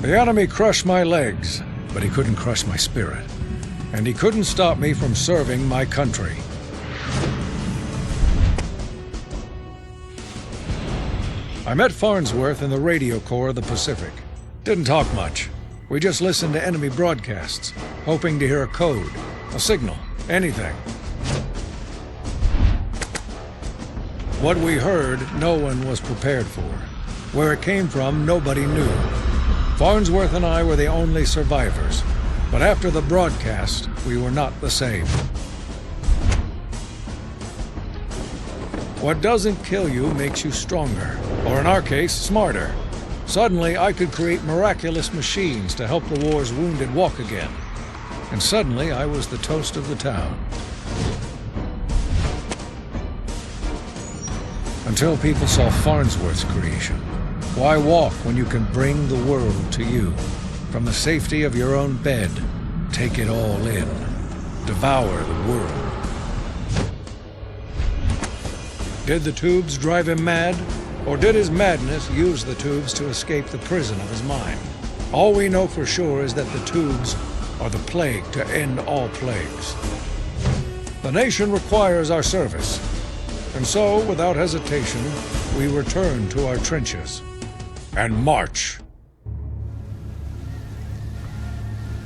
The enemy crushed my legs, but he couldn't crush my spirit. And he couldn't stop me from serving my country. I met Farnsworth in the radio corps of the Pacific. Didn't talk much. We just listened to enemy broadcasts, hoping to hear a code, a signal, anything. What we heard, no one was prepared for. Where it came from, nobody knew. Farnsworth and I were the only survivors. But after the broadcast, we were not the same. What doesn't kill you makes you stronger, or in our case, smarter. Suddenly, I could create miraculous machines to help the war's wounded walk again. And suddenly, I was the toast of the town. Until people saw Farnsworth's creation. Why walk when you can bring the world to you? From the safety of your own bed, take it all in. Devour the world. Did the tubes drive him mad? Or did his madness use the tubes to escape the prison of his mind? All we know for sure is that the tubes are the plague to end all plagues. The nation requires our service. And so, without hesitation, we return to our trenches and march.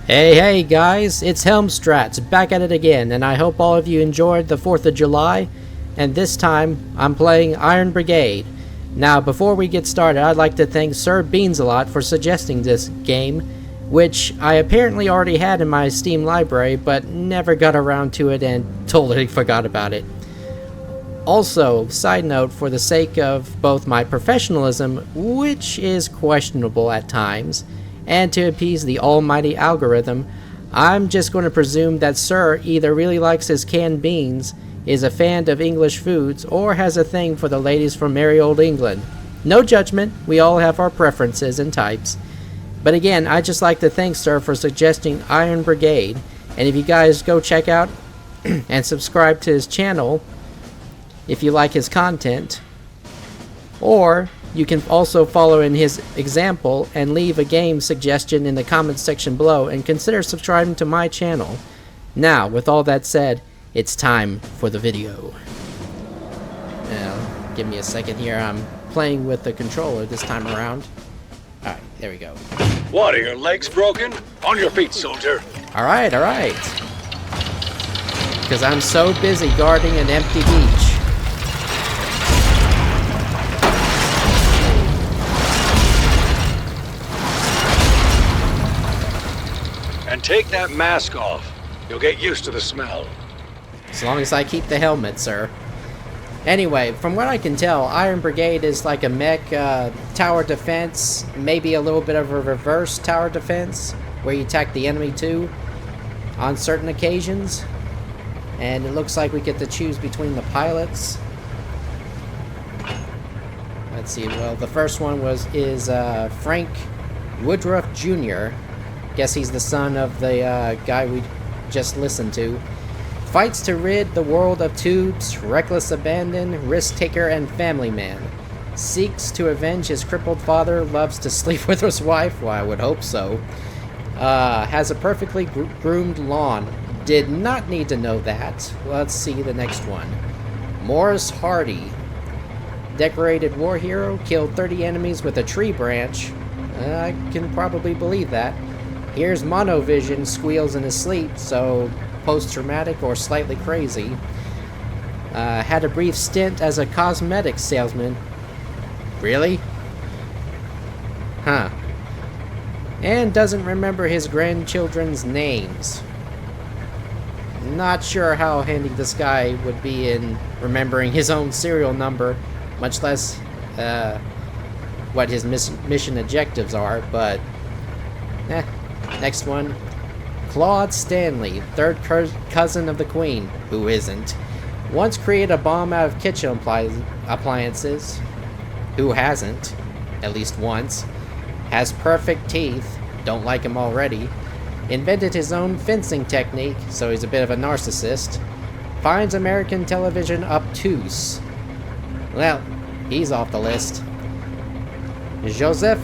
Hey guys, it's Helmstrats back at it again, and I hope all of you enjoyed the 4th of July, and this time I'm playing IronBrigade. Now, before we get started, I'd like to thank Sir-beans-alot for suggesting this game, which I apparently already had in my Steam library, but never got around to it and totally forgot about it. Also, side note, for the sake of both my professionalism, which is questionable at times, and to appease the almighty algorithm, I'm just going to presume that Sir either really likes his canned beans, is a fan of English foods, or has a thing for the ladies from merry old England. No judgment, we all have our preferences and types. But again, I'd just like to thank Sir for suggesting IronBrigade, and if you guys go check out and subscribe to his channel, if you like his content, or you can also follow in his example and leave a game suggestion in the comments section below and consider subscribing to my channel. Now, with all that said, it's time for the video. Now, give me a second here. I'm playing with the controller this time around. Alright, there we go. What, are your legs broken? On your feet, soldier. Alright. Because I'm so busy guarding an empty beach. And take that mask off. You'll get used to the smell. As long as I keep the helmet, sir. Anyway, from what I can tell, IronBrigade is like a mech tower defense, maybe a little bit of a reverse tower defense, where you attack the enemy too, on certain occasions. And it looks like we get to choose between the pilots. Let's see, well, the first one is Frank Woodruff Jr. Guess he's the son of the guy we just listened to. Fights to rid the world of tubes, reckless abandon, risk-taker, and family man. Seeks to avenge his crippled father, loves to sleep with his wife, well, I would hope so. Has a perfectly groomed lawn. Did not need to know that. Let's see the next one. Morris Hardy. Decorated war hero, killed 30 enemies with a tree branch. I can probably believe that. Here's monovision, squeals in his sleep, so post-traumatic or slightly crazy. Had a brief stint as a cosmetics salesman. Really? Huh. And doesn't remember his grandchildren's names. Not sure how handy this guy would be in remembering his own serial number, much less what his mission objectives are, but next one. Claude Stanley, third cousin of the Queen, who isn't. Once created a bomb out of kitchen appliances. Who hasn't? At least once. Has perfect teeth. Don't like him already. Invented his own fencing technique, so he's a bit of a narcissist. Finds American television obtuse. Well, he's off the list. Joseph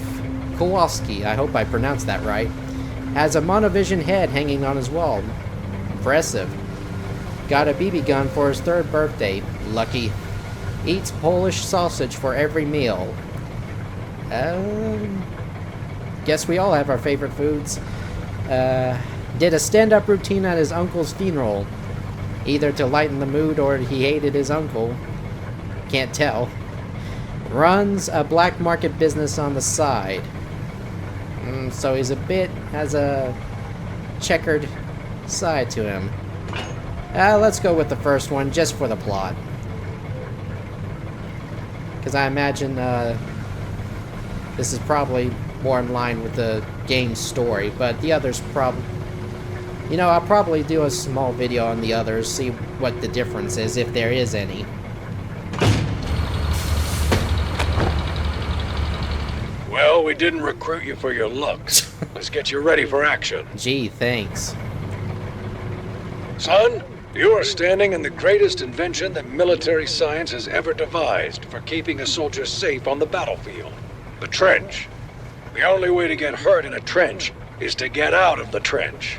Kowalski, I hope I pronounced that right, has a monovision head hanging on his wall. Impressive. Got a BB gun for his 3rd birthday. Lucky. Eats Polish sausage for every meal. Guess we all have our favorite foods. Did a stand-up routine at his uncle's funeral. Either to lighten the mood or he hated his uncle. Can't tell. Runs a black market business on the side. So he's has a checkered side to him. Let's go with the first one, just for the plot. Because I imagine this is probably more in line with the game's story, but the others probably... You know, I'll probably do a small video on the others, see what the difference is, if there is any. Well, we didn't recruit you for your looks. Let's get you ready for action. Gee, thanks. Son, you are standing in the greatest invention that military science has ever devised for keeping a soldier safe on the battlefield. The trench. The only way to get hurt in a trench is to get out of the trench.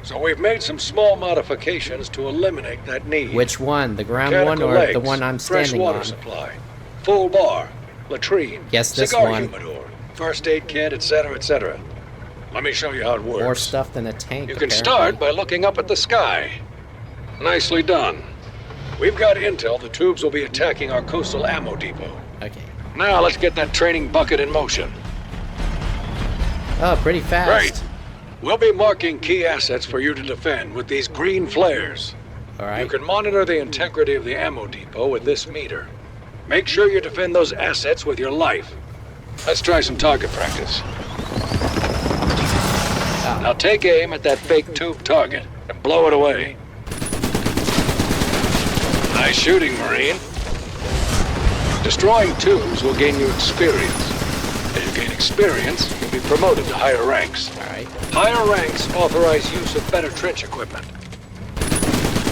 So we've made some small modifications to eliminate that need. Which one? The ground Mechanical one or legs, the one I'm fresh standing water on? supply, full bar, latrine, Guess this cigar one. humidor, first aid kit, etc., etc. Let me show you how it works. More stuff than a tank. You can apparently. start by looking up at the sky. Nicely done. We've got intel the tubes will be attacking our coastal ammo depot. Okay. Now let's get that training bucket in motion. Oh, pretty fast. Great. We'll be marking key assets for you to defend with these green flares. Alright. You can monitor the integrity of the ammo depot with this meter. Make sure you defend those assets with your life. Let's try some target practice. Now take aim at that fake tube target and blow it away. Nice shooting, Marine. Destroying tubes will gain you experience. As you gain experience, you'll be promoted to higher ranks. Alright. Higher ranks authorize use of better trench equipment.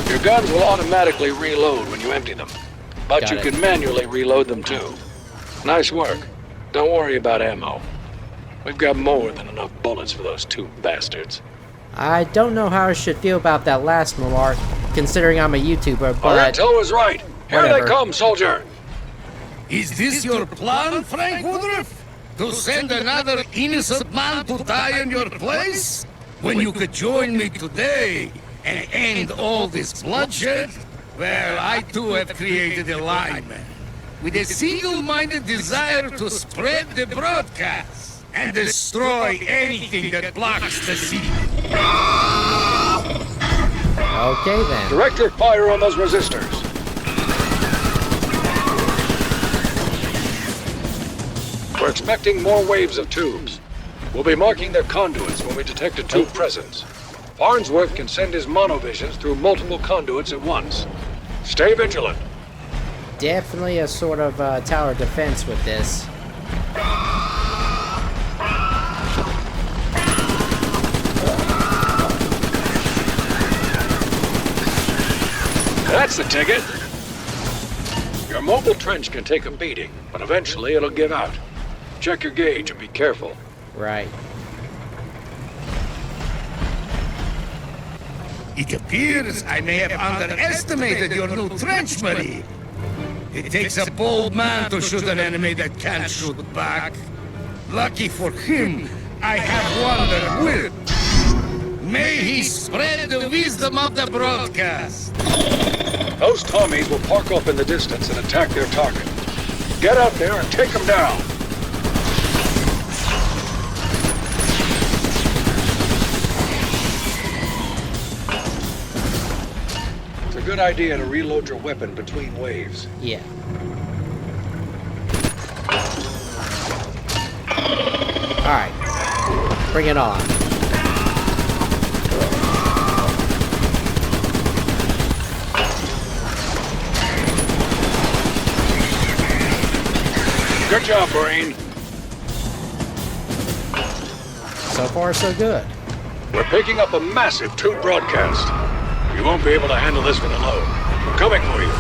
Your guns will automatically reload when you empty them, but Got you it. can manually reload them too. Nice work. Don't worry about ammo. We've got more than enough bullets for those two bastards. I don't know how I should feel about that last remark, considering I'm a YouTuber, Our but... intel was right. Here Whatever. they come, soldier. Is this your plan, Frank Woodruff? To send another innocent man to die in your place? When you could join me today and end all this bloodshed? Well, I too have created a lineman with a single-minded desire to spread the broadcast and destroy anything that blocks the sea. Okay then. Direct your fire on those resistors. We're expecting more waves of tubes. We'll be marking their conduits when we detect a tube presence. Farnsworth can send his monovisions through multiple conduits at once. Stay vigilant. Definitely a sort of tower defense with this. That's the ticket. Your mobile trench can take a beating, but eventually it'll give out. Check your gauge and be careful. Right. It appears I may have underestimated your new trench money. It takes a bold man to shoot an enemy that can't shoot back. Lucky for him, I have one that will. May he spread the wisdom of the broadcast. Those Tommies will park off in the distance and attack their target. Get out there and take them down. It's a good idea to reload your weapon between waves. Yeah. Alright. Bring it on. Good job, Marine. So far, so good. We're picking up a massive tube broadcast. You won't be able to handle this one alone. We're coming for you.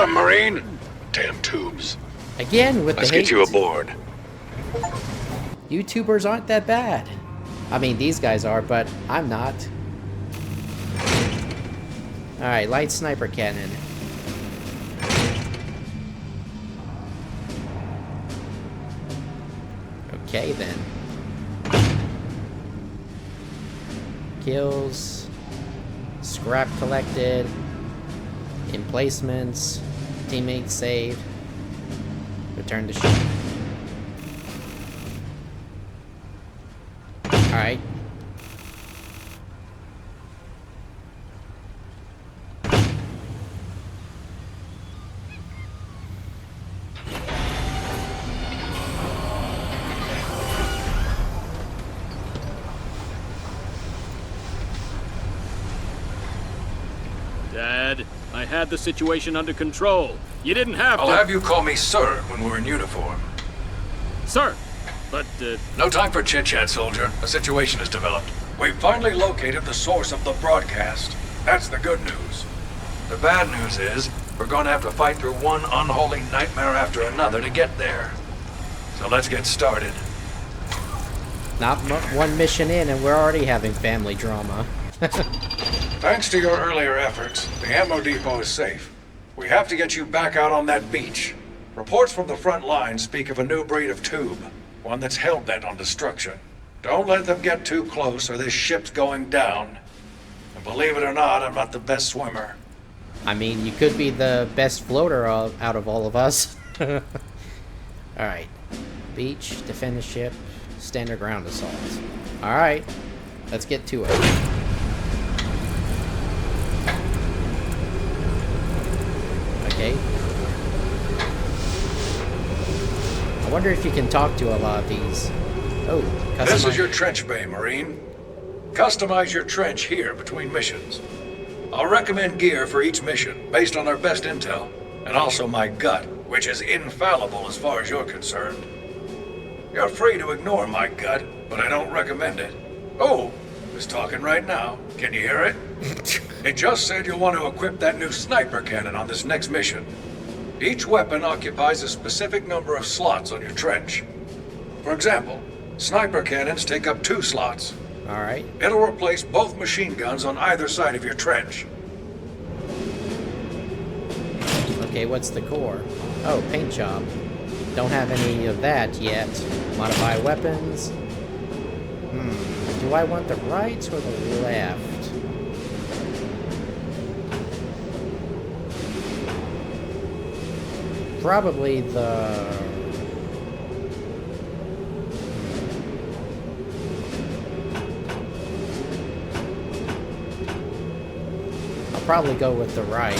them, Marine? Damn tubes. Again with Let's the hate. get you aboard. YouTubers aren't that bad. I mean, these guys are, but I'm not. Alright, light sniper cannon. Okay, then. Kills. Scrap collected. Emplacements. Teammates saved. Return to ship. Alright. Dad, I had the situation under control. You didn't have to... I'll have you call me Sir when we're in uniform. Sir, but, No time for chit-chat, soldier. A situation has developed. We've finally located the source of the broadcast. That's the good news. The bad news is, we're going to have to fight through one unholy nightmare after another to get there. So let's get started. Not one mission in and we're already having family drama. Thanks to your earlier efforts, the ammo depot is safe. We have to get you back out on that beach. Reports from the front line speak of a new breed of tube, one that's hell-bent on destruction. Don't let them get too close or this ship's going down. And believe it or not, I'm not the best swimmer. I mean, you could be the best floater out of all of us. Alright. Beach, defend the ship, standard ground assault. Alright. Let's get to it. Okay. I wonder if you can talk to a lot of these. Oh, This is your trench bay, Marine. Customize your trench here between missions. I'll recommend gear for each mission based on our best intel, and also my gut, which is infallible as far as you're concerned. You're free to ignore my gut, but I don't recommend it. Oh, it's talking right now. Can you hear it? It just said you'll want to equip that new sniper cannon on this next mission. Each weapon occupies a specific number of slots on your trench. For example, sniper cannons take up 2 slots. Alright. It'll replace both machine guns on either side of your trench. Okay, what's the core? Oh, paint job. Don't have any of that yet. Modify weapons. Do I want the right or the left? Probably the... I'll probably go with the right.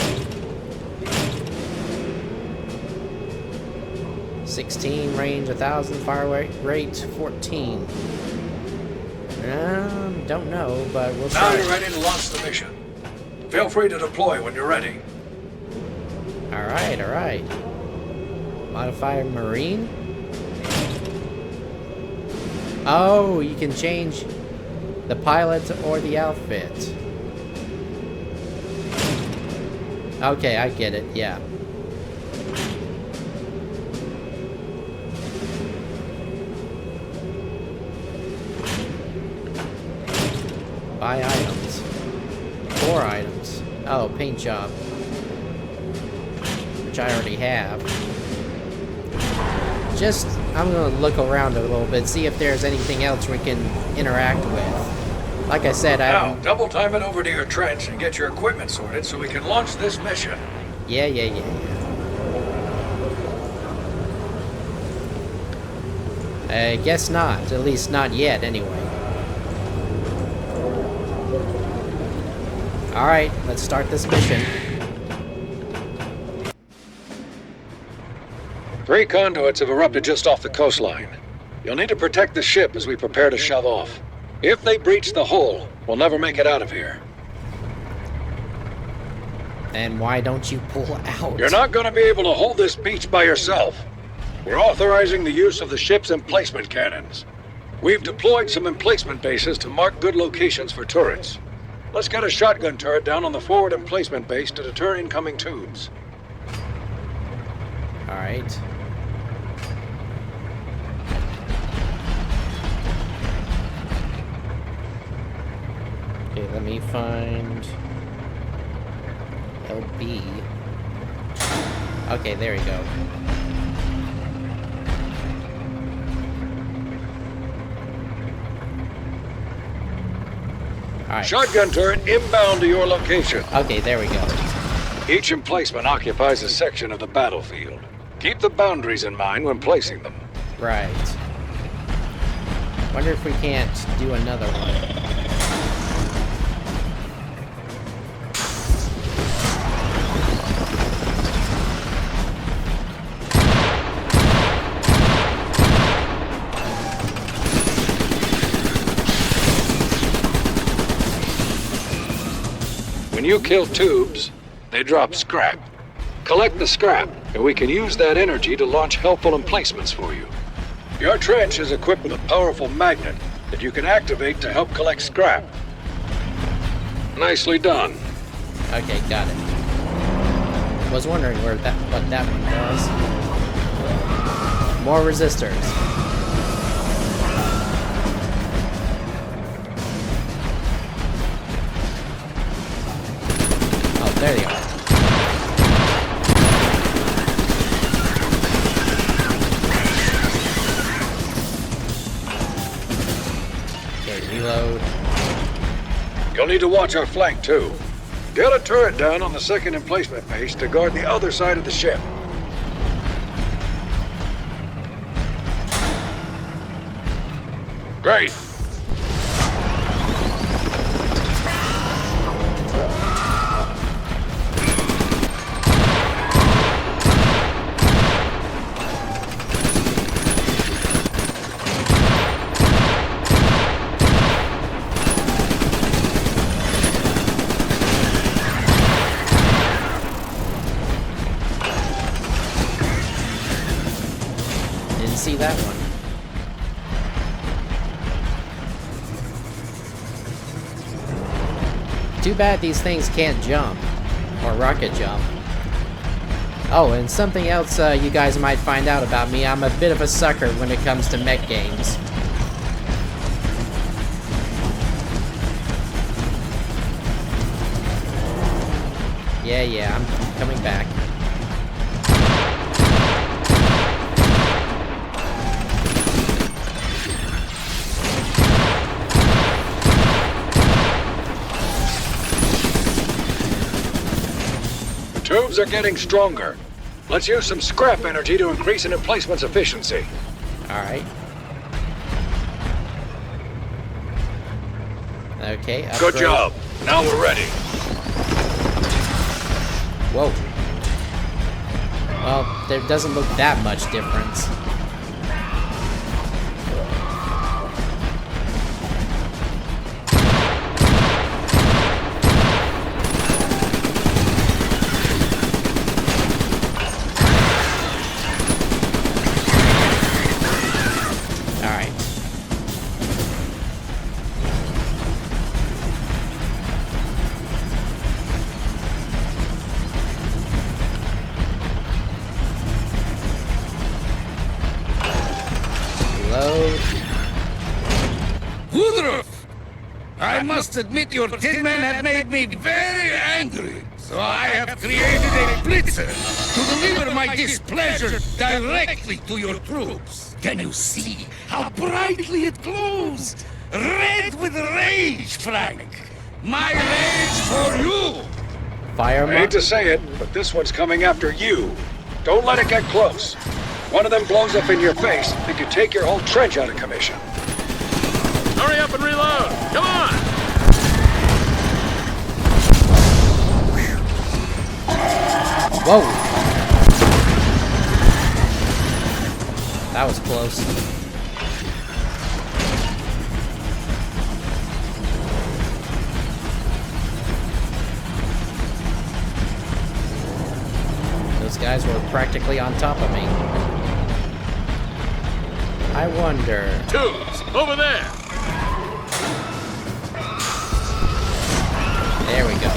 16, range 1,000, fire rate 14. Don't know, but we'll Now try. you're ready to launch the mission. Feel free to deploy when you're ready. Alright, alright. Modify Marine? Oh, you can change the pilot or the outfit. Okay, I get it, yeah. Buy items. 4 items. Oh, paint job. Which I already have. Just, I'm gonna look around a little bit, see if there's anything else we can interact with. Like I said, Now, double time it over to your trench and get your equipment sorted so we can launch this mission. Yeah. I guess not. At least not yet, anyway. Alright, let's start this mission. 3 conduits have erupted just off the coastline. You'll need to protect the ship as we prepare to shove off. If they breach the hull, we'll never make it out of here. And why don't you pull out? You're not going to be able to hold this beach by yourself. We're authorizing the use of the ship's emplacement cannons. We've deployed some emplacement bases to mark good locations for turrets. Let's get a shotgun turret down on the forward emplacement base to deter incoming tubes. Alright. Okay, let me find LB. Okay, there we go. Alright. Shotgun turret inbound to your location. Okay, there we go. Each emplacement occupies a section of the battlefield. Keep the boundaries in mind when placing them. Right. Wonder if we can't do another one. When you kill tubes, they drop scrap. Collect the scrap, and we can use that energy to launch helpful emplacements for you. Your trench is equipped with a powerful magnet that you can activate to help collect scrap. Nicely done. Okay, got it. Was wondering what that one does. More resistors. Oh, there they are. Okay, reload. You'll need to watch our flank, too. Get a turret down on the second emplacement base to guard the other side of the ship. Great. Didn't see that one. Too bad these things can't jump. Or rocket jump. Oh, and something else you guys might find out about me. I'm a bit of a sucker when it comes to mech games. Yeah, I'm coming back. The tubes are getting stronger. Let's use some scrap energy to increase an emplacement's efficiency. Alright. Okay, Good upgrade. job. Now we're ready. Whoa. Well, there doesn't look that much difference. Alright. Reload. Woodruff! I must admit your tin men have made me very angry. So I have created a blitzer to deliver my displeasure directly to your troops. Can you see how brightly it glows? Red with rage, Frank. My rage for you. Fire I hate to say it, but this one's coming after you. Don't let it get close. One of them blows up in your face, it could take your whole trench out of commission. Hurry up and reload! Come on! Whoa! That was close. Those guys were practically on top of me. I wonder... Tubes! Over there! There we go.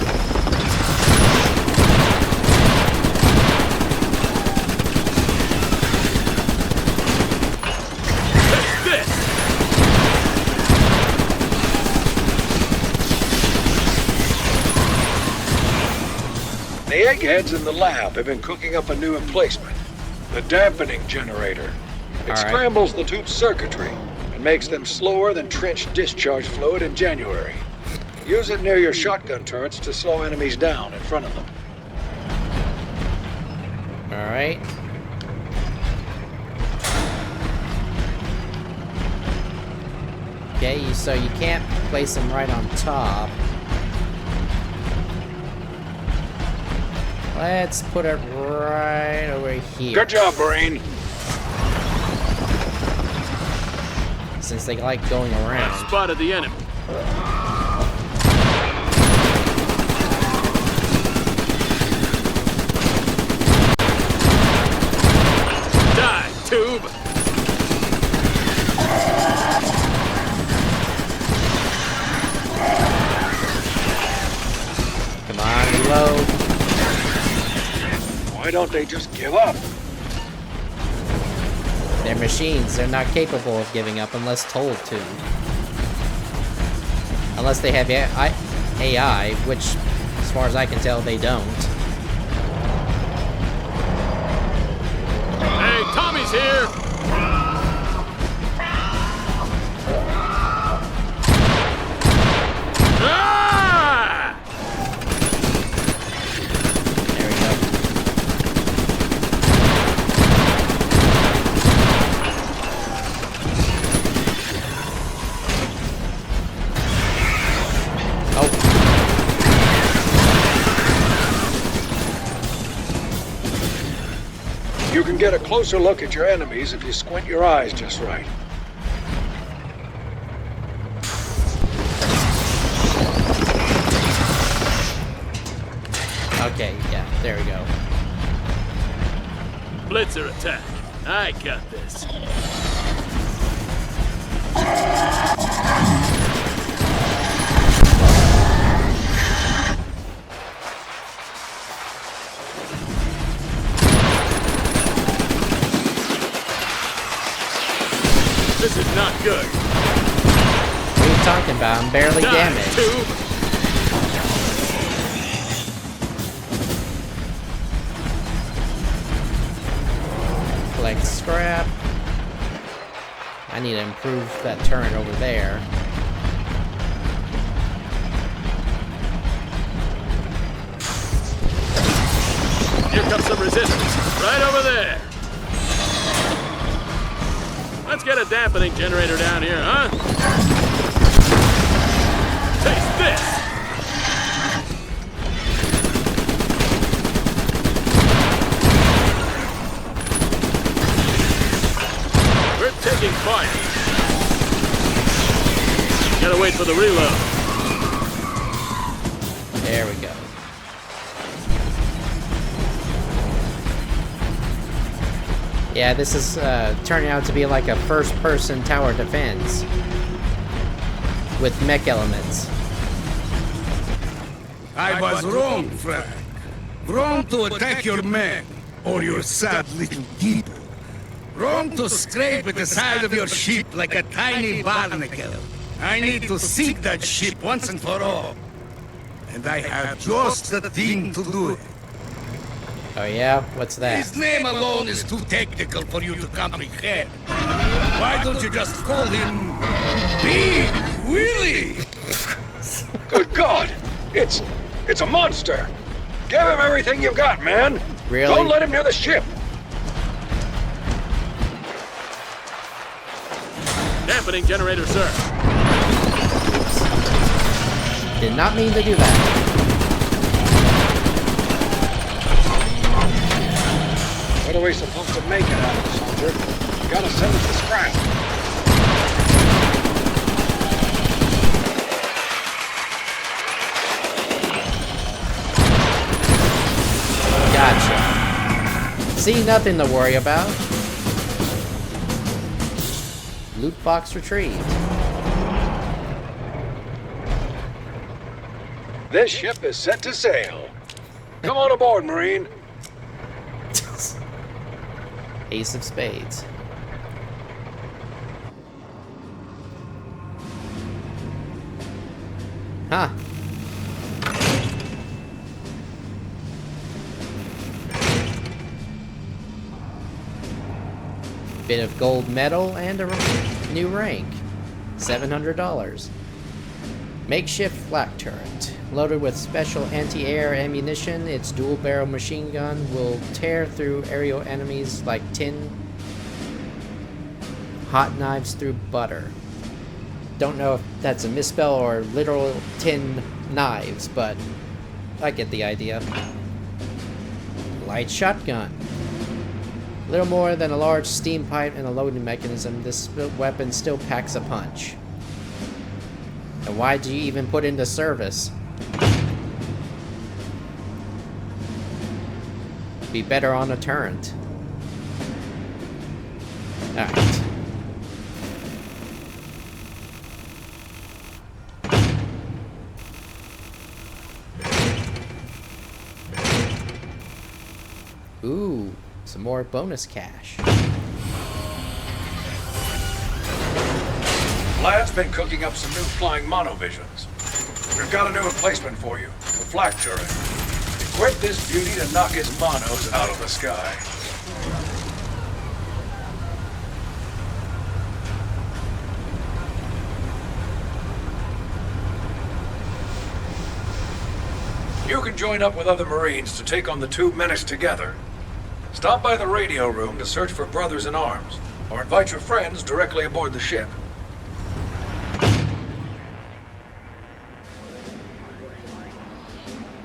The eggheads in the lab have been cooking up a new emplacement. The dampening generator. It All right. scrambles the tube's circuitry and makes them slower than trench discharge fluid in January. Use it near your shotgun turrets to slow enemies down in front of them. Alright. Okay, so you can't place them right on top. Let's put it right over here. Good job, Marine. Since they like going around. Spotted the enemy. Die, tube! Come on, reload. Why don't they just give up? They're machines. They're not capable of giving up unless told to. Unless they have AI, which, as far as I can tell, they don't. Hey, Tommy's here! Ah! There we go. Oh. You can get a closer look at your enemies if you squint your eyes just right. Okay, yeah, there we go. Blitzer attack. I got this. This is not good. What are you talking about? I'm barely Die, damaged. tube! Collect scrap. I need to improve that turret over there. Here comes some resistance. Right over there. Let's get a dampening generator down here, huh? Taste this! We're taking fire. Gotta wait for the reload. There we go. Yeah, this is turning out to be like a first-person tower defense with mech elements. I was wrong, Frank. Wrong to attack your men, or your sad little people. Wrong to scrape at the side of your ship like a tiny barnacle. I need to sink that ship once and for all. And I have just the thing to do it. Oh yeah? What's that? His name alone is too technical for you to comprehend. Why don't you just call him Big Willie? Good God! It's a monster! Give him everything you've got, man! Really? Don't let him near the ship! Dampening generator, sir. Did not mean to do that. What are we supposed to make it out of, soldier? You gotta send us the scrap. Gotcha. See, nothing to worry about. Loot box retrieved. This ship is set to sail. Come on aboard, Marine. Ace of spades. Huh. Bit of gold medal and a new rank. $700. Makeshift flak turret. Loaded with special anti-air ammunition, its dual-barrel machine gun will tear through aerial enemies like tin hot knives through butter. Don't know if that's a misspell or literal tin knives, but I get the idea. Light shotgun. Little more than a large steam pipe and a loading mechanism, this weapon still packs a punch. And why'd you even put into service? Be better on a turret. Alright. Ooh, some more bonus cash. Vlad's been cooking up some new flying monovisions. We've got a new emplacement for you, the flak turret. Equip this beauty to knock his monos out of the sky. You can join up with other Marines to take on the Tube Menace together. Stop by the radio room to search for brothers in arms, or invite your friends directly aboard the ship.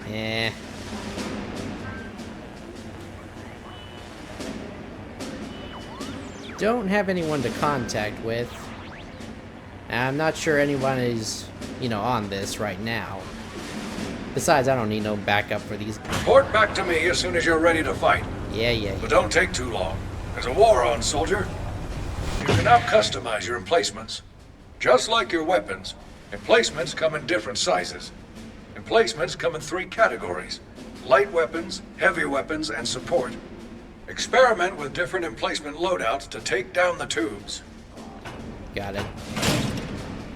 Eh. Don't have anyone to contact with. I'm not sure anyone is, on this right now. Besides, I don't need no backup for these. Report back to me as soon as you're ready to fight. Yeah. But don't take too long. There's a war on, soldier. You can now customize your emplacements. Just like your weapons, emplacements come in different sizes. Emplacements come in 3 categories: light weapons, heavy weapons, and support. Experiment with different emplacement loadouts to take down the tubes. Got it.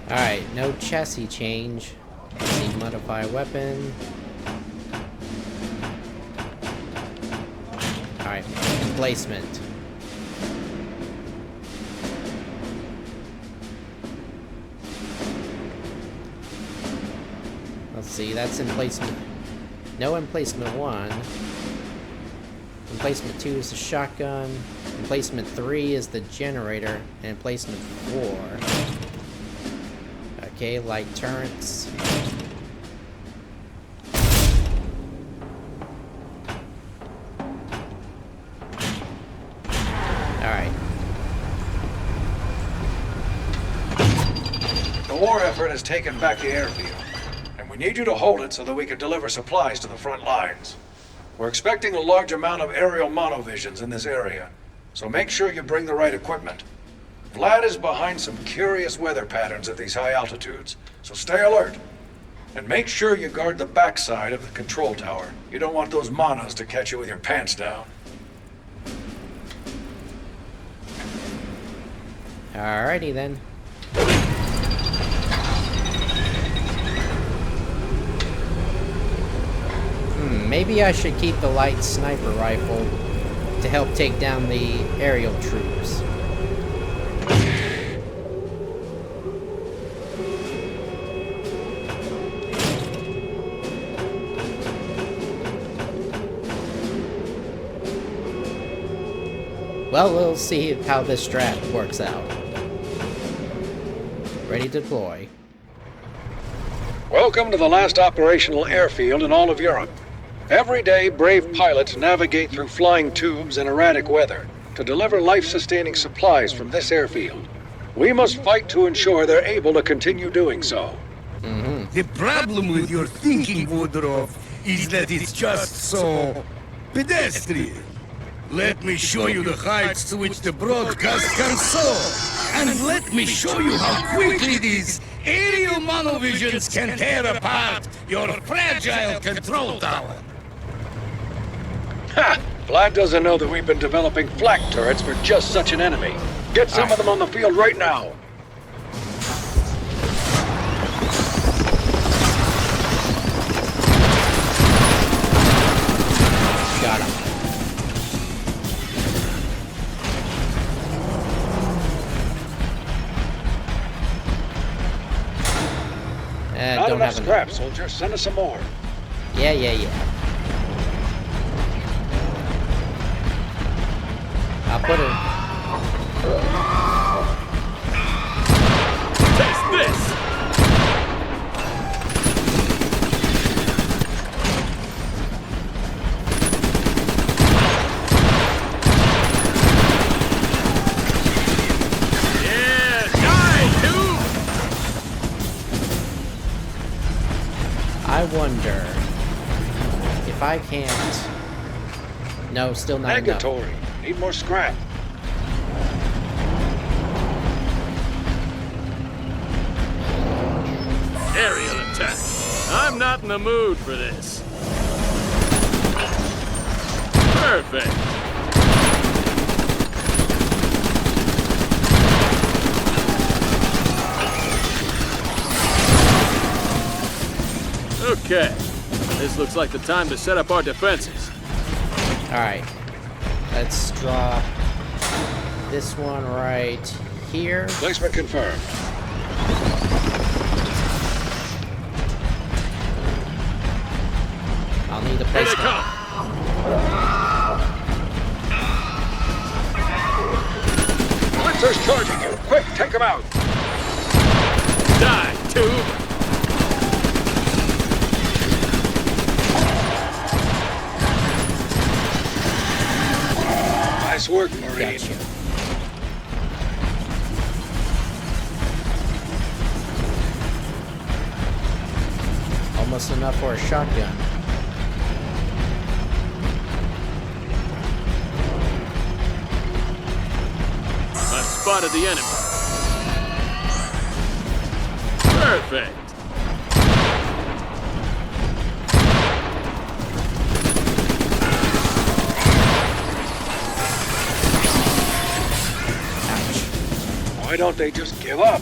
Alright, no chassis change. Let's see, modify weapon. Alright, emplacement. Let's see, that's emplacement. No emplacement 1. Emplacement 2 is the shotgun. Emplacement 3 is the generator. And emplacement 4. Okay, light turrets. Alright. The war effort has taken back the airfield, and we need you to hold it so that we can deliver supplies to the front lines. We're expecting a large amount of aerial monovisions in this area, so make sure you bring the right equipment. Vlad is behind some curious weather patterns at these high altitudes, so stay alert. And make sure you guard the backside of the control tower. You don't want those monos to catch you with your pants down. Alrighty then. Maybe I should keep the light sniper rifle to help take down the aerial troops. Well, we'll see how this strat works out. Ready to deploy. Welcome to the last operational airfield in all of Europe. Every day, brave pilots navigate through flying tubes in erratic weather to deliver life-sustaining supplies from this airfield. We must fight to ensure they're able to continue doing so. The problem with your thinking, Woodruff, is that it's just so pedestrian. Let me show you the heights to which the broadcast can soar. And let me show you how quickly these aerial monovisions can tear apart your fragile control tower. Ha! Vlad doesn't know that we've been developing flak turrets for just such an enemy. Get some of them on the field right now. Got him. Not don't enough have scrap, soldier. Send us some more. Yeah. I'll put it. Taste this! Yeah, die, tube! I wonder if I can't. No, still not enough. Negatory. Need more scrap. Aerial attack. I'm not in the mood for this. Perfect. Okay. This looks like the time to set up our defenses. Alright. Let's draw this one right here. Placement confirmed. I'll need a Here they placement. come. Blitzer's charging you. Quick, take him out. Die, tube! Nice work, Marine. Gotcha. Almost enough for a shotgun. I spotted the enemy. Perfect. Why don't they just give up?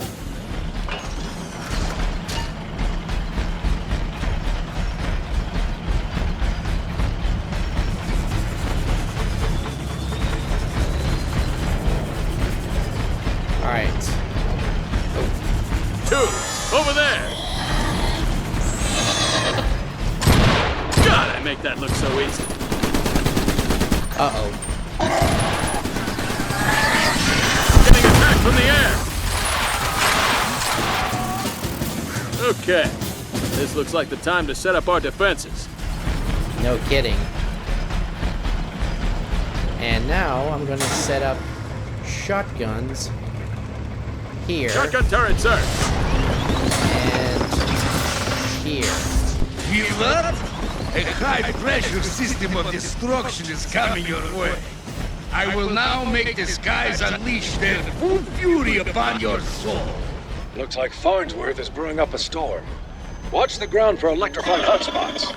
Alright. Tube, over there. God, I make that look so easy. Uh-oh. Getting attacked from the air. Okay. This looks like the time to set up our defenses. No kidding. And now I'm gonna set up shotguns here Shotgun turret, sir. and here. Give up? A high-pressure system of destruction is coming your way. I will now make the skies unleash their full fury upon your soul. Looks like Farnsworth is brewing up a storm. Watch the ground for electrified hotspots.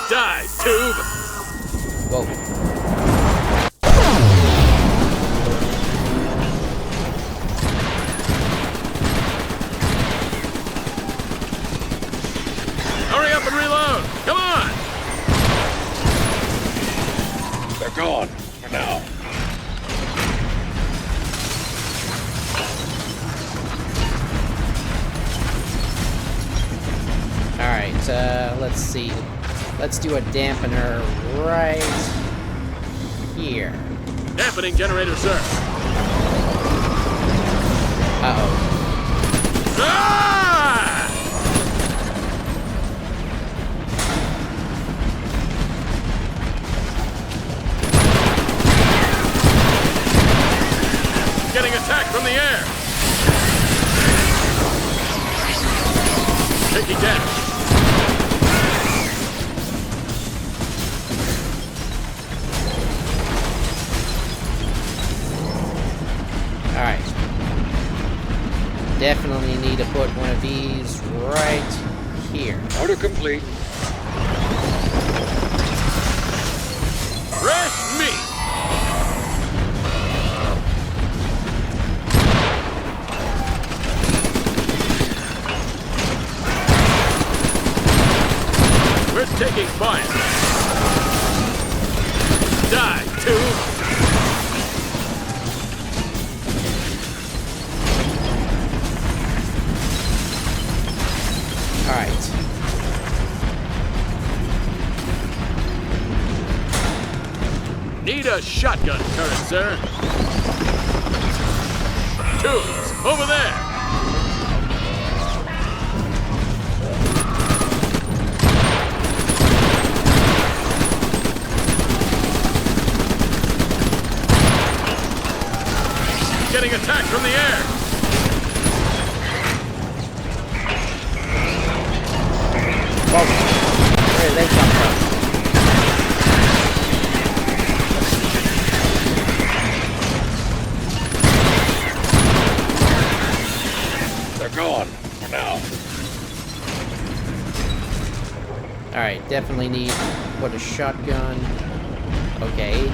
Die, tube. Whoa. Hurry up and reload. Come on. They're gone, for now. Alright, let's see. Let's do a dampener right here. Dampening generator, sir. Uh-oh. Ah! Getting attacked from the air. Taking damage. Alright. Definitely need to put one of these right here. Order complete. Fresh meat. We're taking fire. Die, tube. a shotgun turret, sir. Tubes, over there. Getting attacked from the air. Whoa. Where did they come from? They're gone for now. Alright, definitely need, what, a shotgun. Okay.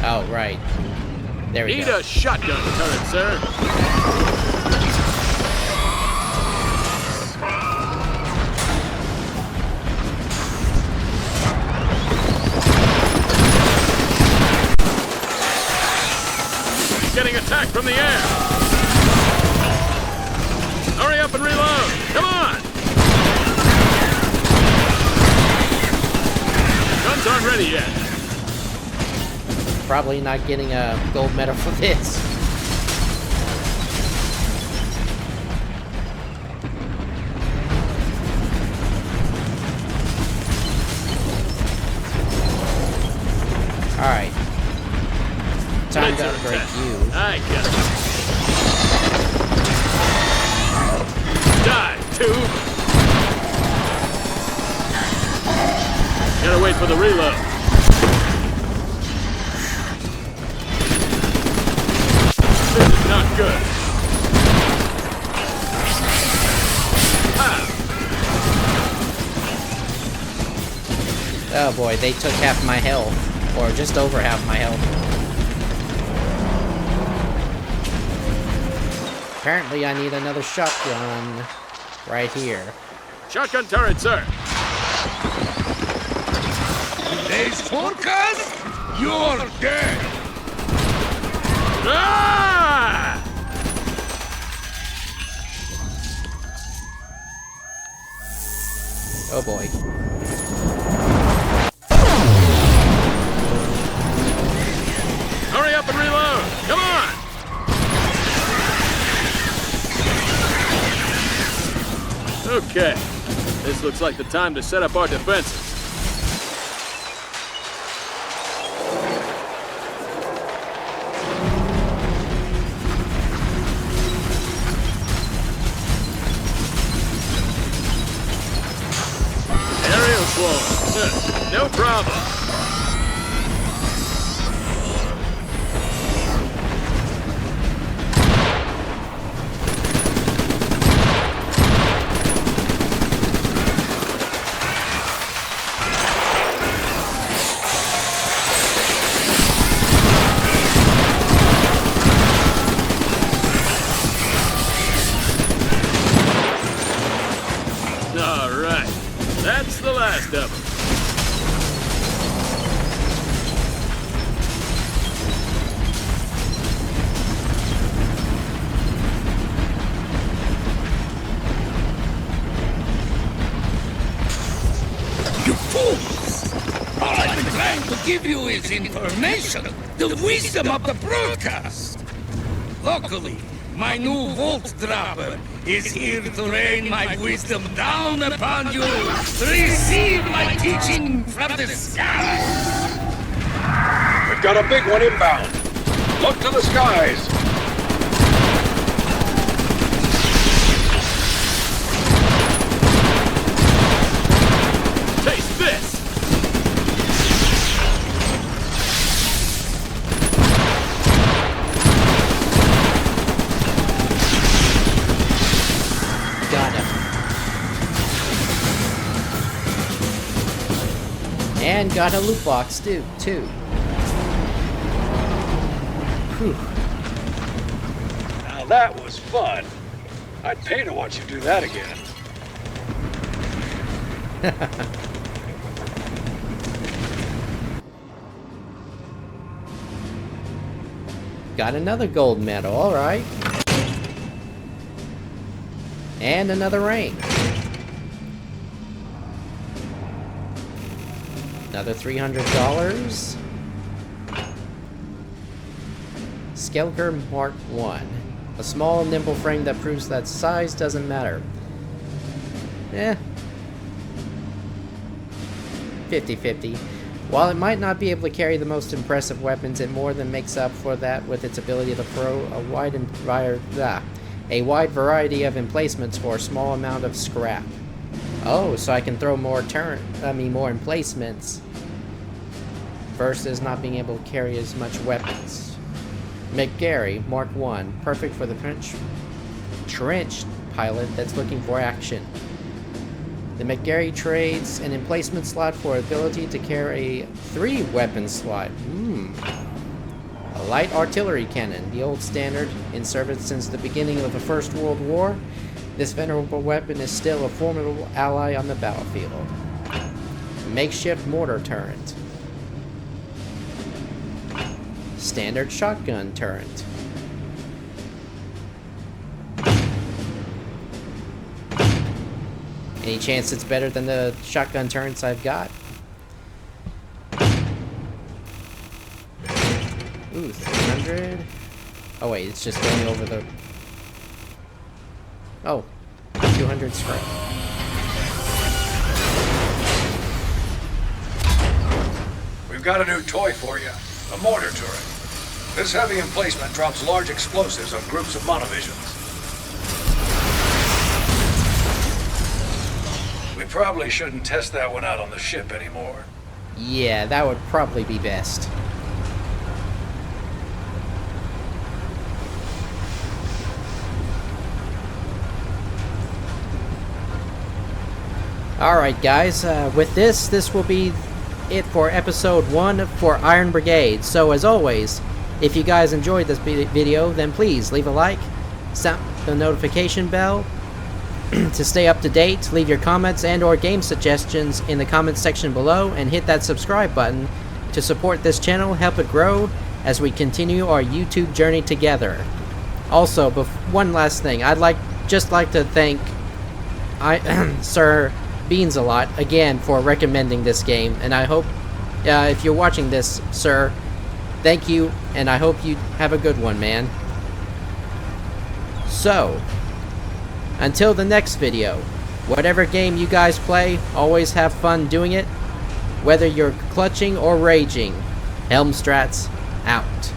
Oh, right. There we Need go. a shotgun turret, sir. Getting attacked from the air. Hurry up and reload. Come on. Guns aren't ready yet. Probably not getting a gold medal for this. Alright. Time to upgrade you. I got it. Die, tube. Gotta wait for the reload. This is not good. Oh boy, they took half my health. Or just over half my health. Apparently I need another shotgun right here. Shotgun turret, sir. Today's forecast? You're dead. Ah! Oh boy. Hurry up and reload. Come on. Okay. This looks like the time to set up our defenses. Aerial swarm. No problem. All right. That's the last of them. You fools! All I've been trying to give you is information, the wisdom of the broadcast. Luckily, my new Vault Dropper is here to rain my wisdom down upon you. Receive my teaching from the sky. We've got a big one inbound. Look to the skies. Taste this! Got him. And got a loot box too. Whew. Now that was fun. I'd pay to watch you do that again. Got another gold medal, alright. And another rank. Another $300. Skelker Mark 1. A small, nimble frame that proves that size doesn't matter. 50-50. While it might not be able to carry the most impressive weapons, it more than makes up for that with its ability to throw a wide variety of emplacements for a small amount of scrap. Oh, so I can throw more emplacements versus not being able to carry as much weapons. McGarry, Mark 1, perfect for the trench pilot that's looking for action. The McGarry trades an emplacement slot for ability to carry 3 weapon slot. A light artillery cannon, the old standard, in service since the beginning of the First World War. This venerable weapon is still a formidable ally on the battlefield. Makeshift mortar turret. Standard shotgun turret. Any chance it's better than the shotgun turrets I've got? Ooh, 300. Oh wait, it's just going over the... Oh, 200 scrap. We've got a new toy for you, a mortar turret. This heavy emplacement drops large explosives on groups of monovisions. We probably shouldn't test that one out on the ship anymore. Yeah, that would probably be best. Alright guys, with this will be it for episode 1 for Iron Brigade. So as always, if you guys enjoyed this video, then please leave a like, sound the notification bell to stay up to date, leave your comments and or game suggestions in the comments section below, and hit that subscribe button to support this channel, help it grow as we continue our YouTube journey together. Also, one last thing, I'd just like to thank Sir-beans-alot again for recommending this game, and I hope if you're watching this, sir, thank you, and I hope you have a good one, man. So, until the next video, whatever game you guys play, always have fun doing it, whether you're clutching or raging. Helmstrats out.